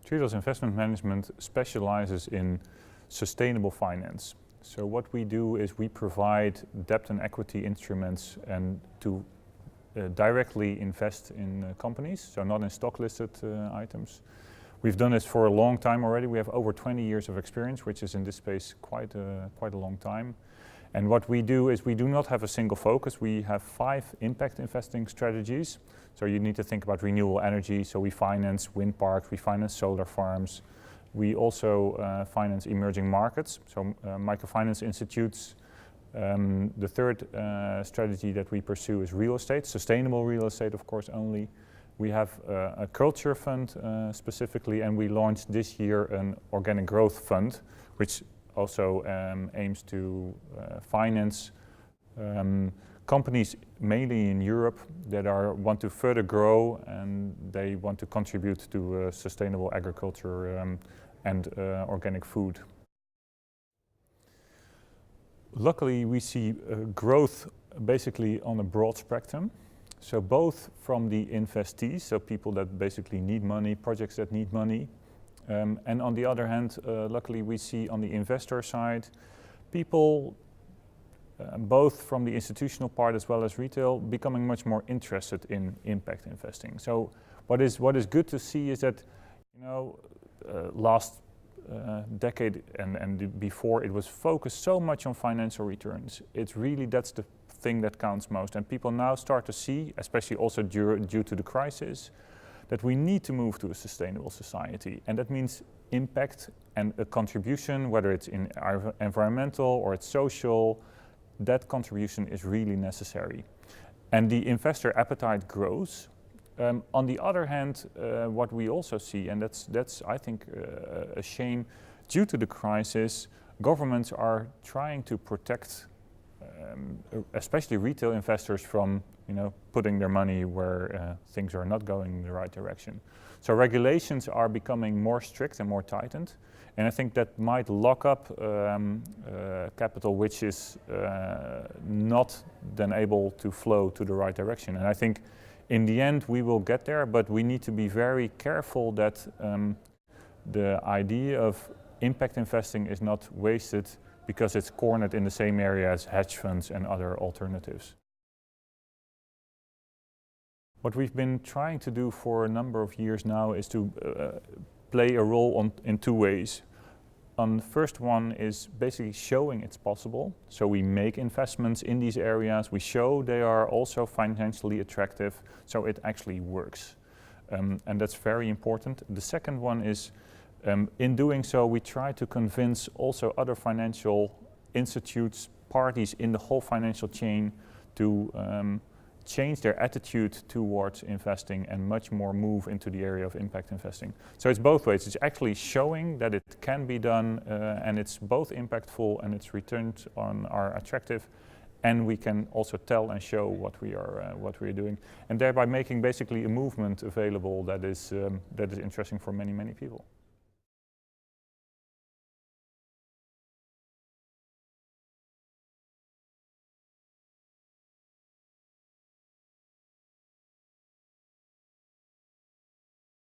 Triodos Investment Management specializes in sustainable finance. So what we do is we provide debt and equity instruments and to directly invest in companies, so not in stock listed items. We've done this for a long time already. We have over 20 years of experience, which is in this space quite a long time. And what we do is we do not have a single focus. We have 5 impact investing strategies. So you need to think about renewable energy. So we finance wind parks, we finance solar farms. We also finance emerging markets, so microfinance institutes. The third strategy that we pursue is real estate, sustainable real estate, of course, only. We have a culture fund specifically, and we launched this year an organic growth fund, which also aims to finance companies mainly in Europe that want to further grow and they want to contribute to sustainable agriculture and organic food. Luckily, we see growth basically on a broad spectrum. So both from the investees, so people that basically need money, projects that need money, and on the other hand, luckily we see on the investor side, people both from the institutional part as well as retail becoming much more interested in impact investing. So what is good to see is that, last decade and before, it was focused so much on financial returns. It's really, that's the thing that counts most, and people now start to see, especially also due to the crisis, that we need to move to a sustainable society, and that means impact and a contribution, whether it's in environmental or it's social, that contribution is really necessary. And the investor appetite grows. On the other hand, what we also see, and that's I think a shame, due to the crisis, governments are trying to protect especially retail investors from putting their money where things are not going in the right direction. So regulations are becoming more strict and more tightened, and I think that might lock up capital which is not then able to flow to the right direction. And I think in the end we will get there, but we need to be very careful that the idea of impact investing is not wasted because it's cornered in the same area as hedge funds and other alternatives. What we've been trying to do for a number of years now is to play a role in 2 ways. The first one is basically showing it's possible. So we make investments in these areas, we show they are also financially attractive, so it actually works. And that's very important. The second one is, in doing so, we try to convince also other financial institutes, parties in the whole financial chain to change their attitude towards investing and much more move into the area of impact investing. So it's both ways. It's actually showing that it can be done and it's both impactful and its returns are attractive, and we can also tell and show what we are doing, and thereby making basically a movement available that is interesting for many people.